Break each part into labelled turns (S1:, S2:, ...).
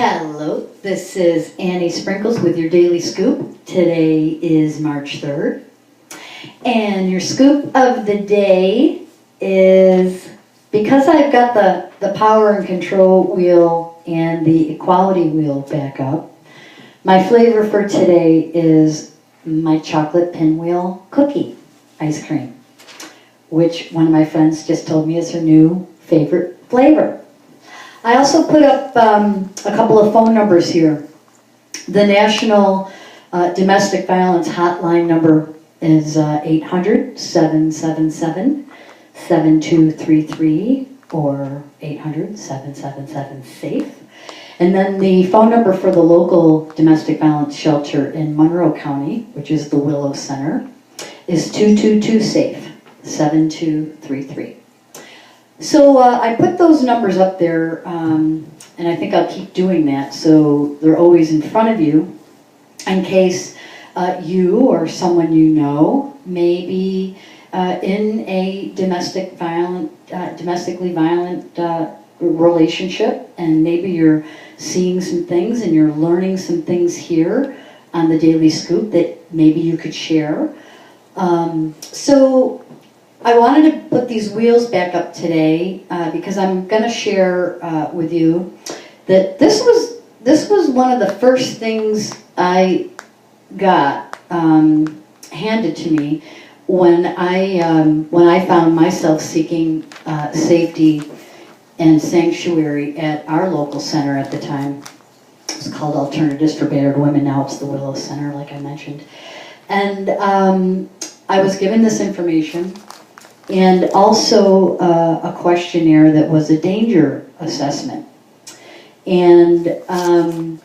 S1: Hello, this is Annie Sprinkles with your Daily Scoop. Today is March 3rd. And your scoop of the day is, because I've got the power and control wheel and the equality wheel back up, my flavor for today is my chocolate pinwheel cookie ice cream, which one of my friends just told me is her new favorite flavor. I also put up a couple of phone numbers here. The National Domestic Violence Hotline number is 800-777-7233 or 800-777-SAFE. And then the phone number for the local domestic violence shelter in Monroe County, which is the Willow Center, is 222-SAFE, 7233. So I put those numbers up there, and I think I'll keep doing that so they're always in front of you in case you or someone you know may be in a domestically violent relationship, and maybe you're seeing some things and you're learning some things here on the Daily Scoop that maybe you could share. So I wanted to put these wheels back up today because I'm going to share with you that this was one of the first things I got handed to me when I found myself seeking safety and sanctuary at our local center at the time. It was called Alternatives for Battered Women. Now it's the Willow Center, like I mentioned. And I was given this information, and also a questionnaire that was a danger assessment. And I'm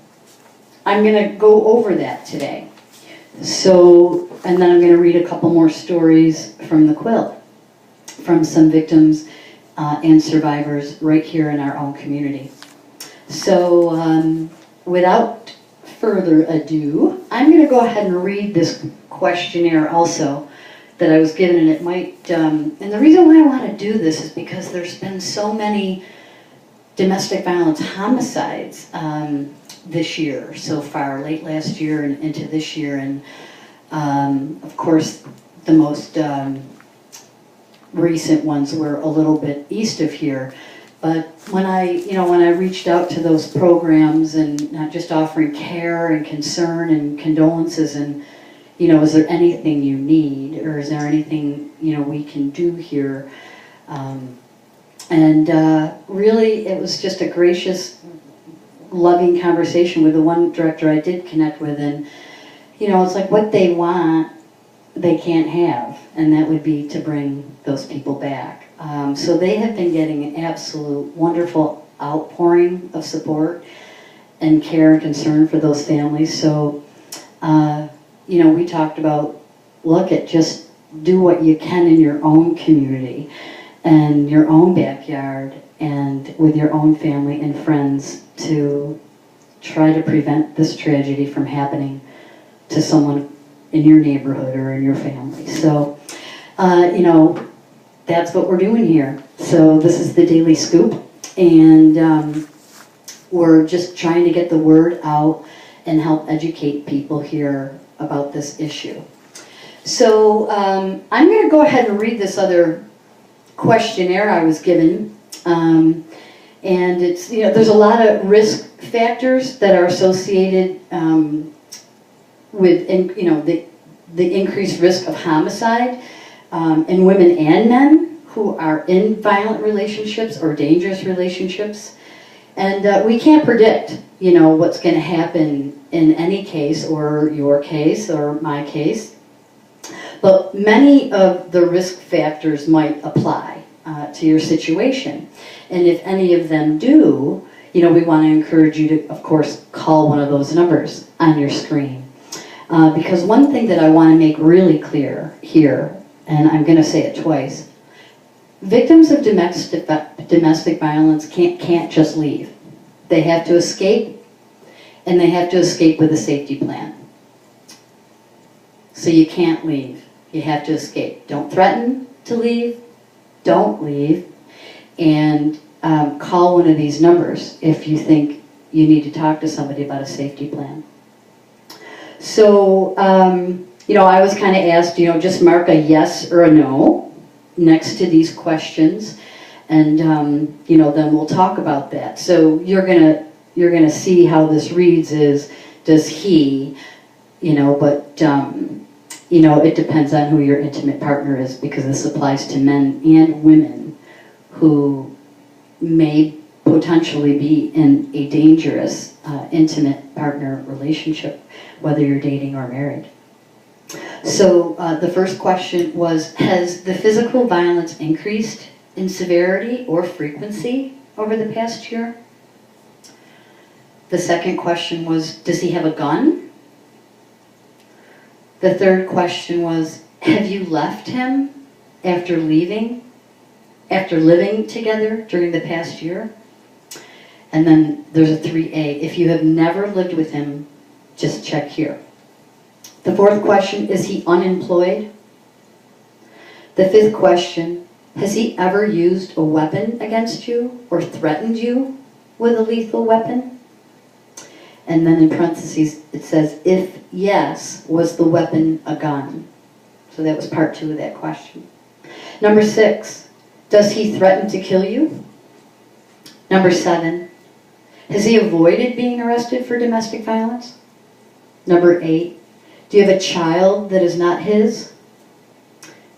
S1: going to go over that today. So, and then I'm going to read a couple more stories from the quilt, from some victims and survivors right here in our own community. So, without further ado, I'm going to go ahead and read this questionnaire also that I was given, and it might, and the reason why I want to do this is because there's been so many domestic violence homicides this year so far, late last year and into this year, and of course the most recent ones were a little bit east of here. But when I reached out to those programs and not just offering care and concern and condolences and, is there anything you need, or is there anything, we can do here? Really, it was just a gracious, loving conversation with the one director I did connect with, and, it's like what they want, they can't have, and that would be to bring those people back. So they have been getting an absolute wonderful outpouring of support and care and concern for those families. So, we talked about, just do what you can in your own community and your own backyard and with your own family and friends to try to prevent this tragedy from happening to someone in your neighborhood or in your family. So, that's what we're doing here. So this is the Daily Scoop, and we're just trying to get the word out and help educate people here about this issue. So I'm going to go ahead and read this other questionnaire I was given, and it's, there's a lot of risk factors that are associated with, the increased risk of homicide in women and men who are in violent relationships or dangerous relationships. And we can't predict, what's going to happen in any case, or your case, or my case. But many of the risk factors might apply to your situation. And if any of them do, we want to encourage you to, of course, call one of those numbers on your screen. Because one thing that I want to make really clear here, and I'm going to say it twice, victims of domestic violence can't just leave. They have to escape, and they have to escape with a safety plan. So you can't leave. You have to escape. Don't threaten to leave. Don't leave. And call one of these numbers if you think you need to talk to somebody about a safety plan. So, I was kind of asked, just mark a yes or a no next to these questions, and then we'll talk about that. So you're gonna see how this reads is, does he, but it depends on who your intimate partner is, because this applies to men and women who may potentially be in a dangerous intimate partner relationship, whether you're dating or married. So the first question was, has the physical violence increased in severity or frequency over the past year? The second question was, does he have a gun? The third question was, have you left him after living together during the past year? And then there's a 3A. If you have never lived with him, just check here. The fourth question, is he unemployed? The fifth question, has he ever used a weapon against you or threatened you with a lethal weapon? And then in parentheses it says, if yes, was the weapon a gun? So that was part 2 of that question. Number 6, does he threaten to kill you? Number 7, has he avoided being arrested for domestic violence? Number 8, do you have a child that is not his?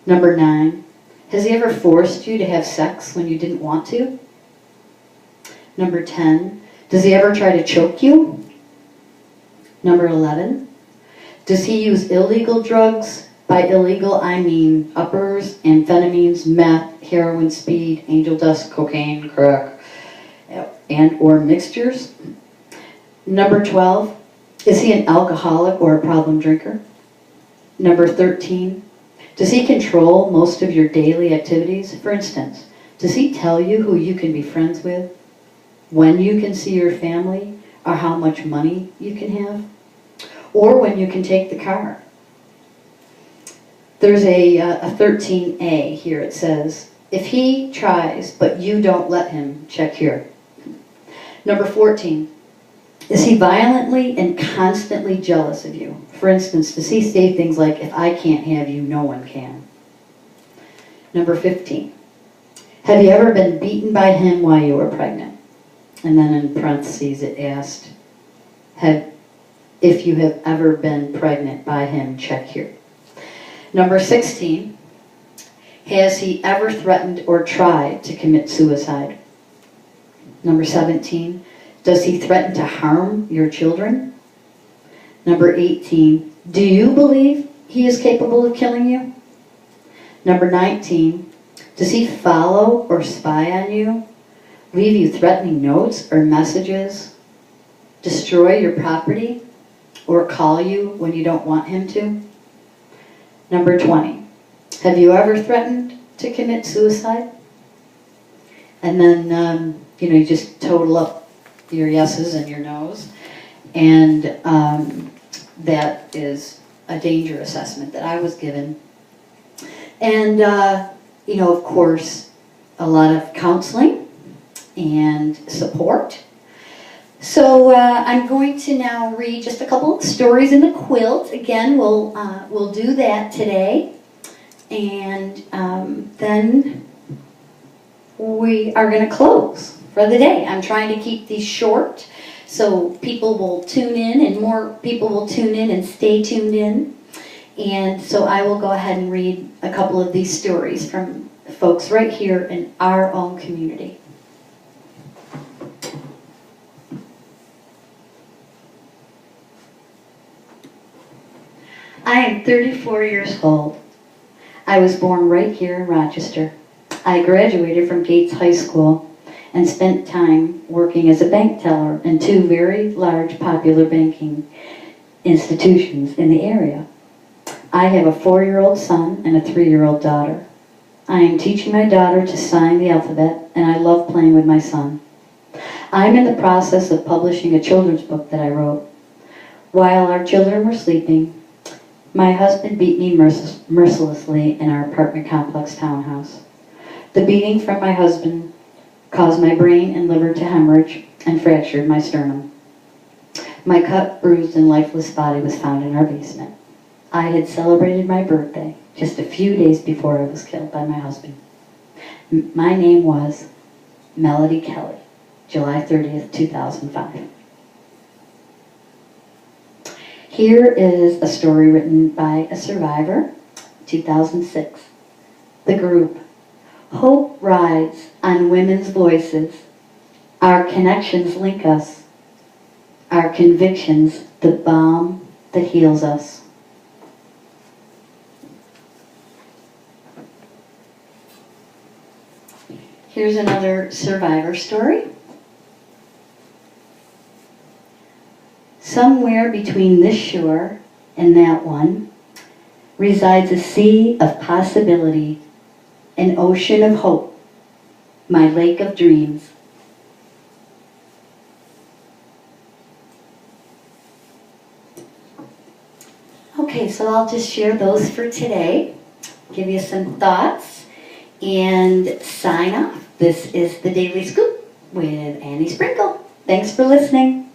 S1: Number 9, has he ever forced you to have sex when you didn't want to? Number 10, does he ever try to choke you? Number 11, does he use illegal drugs? By illegal, I mean uppers, amphetamines, meth, heroin, speed, angel dust, cocaine, crack, and or mixtures. Number 12, is he an alcoholic or a problem drinker? Number 13, does he control most of your daily activities? For instance, does he tell you who you can be friends with, when you can see your family, or how much money you can have, or when you can take the car? There's a 13A here. It says, if he tries but you don't let him, check here. Number 14, is he violently and constantly jealous of you? For instance, does he say things like, if I can't have you, no one can? Number 15, have you ever been beaten by him while you were pregnant? And then in parentheses it asked, if you have ever been pregnant by him, check here. Number 16, has he ever threatened or tried to commit suicide? Number 17, does he threaten to harm your children? Number 18, do you believe he is capable of killing you? Number 19, does he follow or spy on you? Leave you threatening notes or messages? Destroy your property? Or call you when you don't want him to? Number 20, have you ever threatened to commit suicide? And then, you just total up your yeses and your nos. And that is a danger assessment that I was given. And, of course, a lot of counseling and support. So I'm going to now read just a couple of stories in the quilt. Again, we'll do that today. And then we are going to close for the day. I'm trying to keep these short so people will tune in and more people will tune in and stay tuned in. And so I will go ahead and read a couple of these stories from folks right here in our own community. I am 34 years old. I was born right here in Rochester. I graduated from Gates High School and spent time working as a bank teller in 2 very large popular banking institutions in the area. I have a 4-year-old son and a 3-year-old daughter. I am teaching my daughter to sign the alphabet, and I love playing with my son. I'm in the process of publishing a children's book that I wrote. While our children were sleeping, my husband beat me mercilessly in our apartment complex townhouse. The beating from my husband caused my brain and liver to hemorrhage, and fractured my sternum. My cut, bruised, and lifeless body was found in our basement. I had celebrated my birthday just a few days before I was killed by my husband. My name was Melody Kelly, July 30th, 2005. Here is a story written by a survivor, 2006. The group. Hope rides on women's voices. Our connections link us. Our convictions, the balm that heals us. Here's another survivor story. Somewhere between this shore and that one resides a sea of possibility, an ocean of hope, my lake of dreams. Okay, so I'll just share those for today, give you some thoughts, and sign off. This is the Daily Scoop with Annie Sprinkle. Thanks for listening.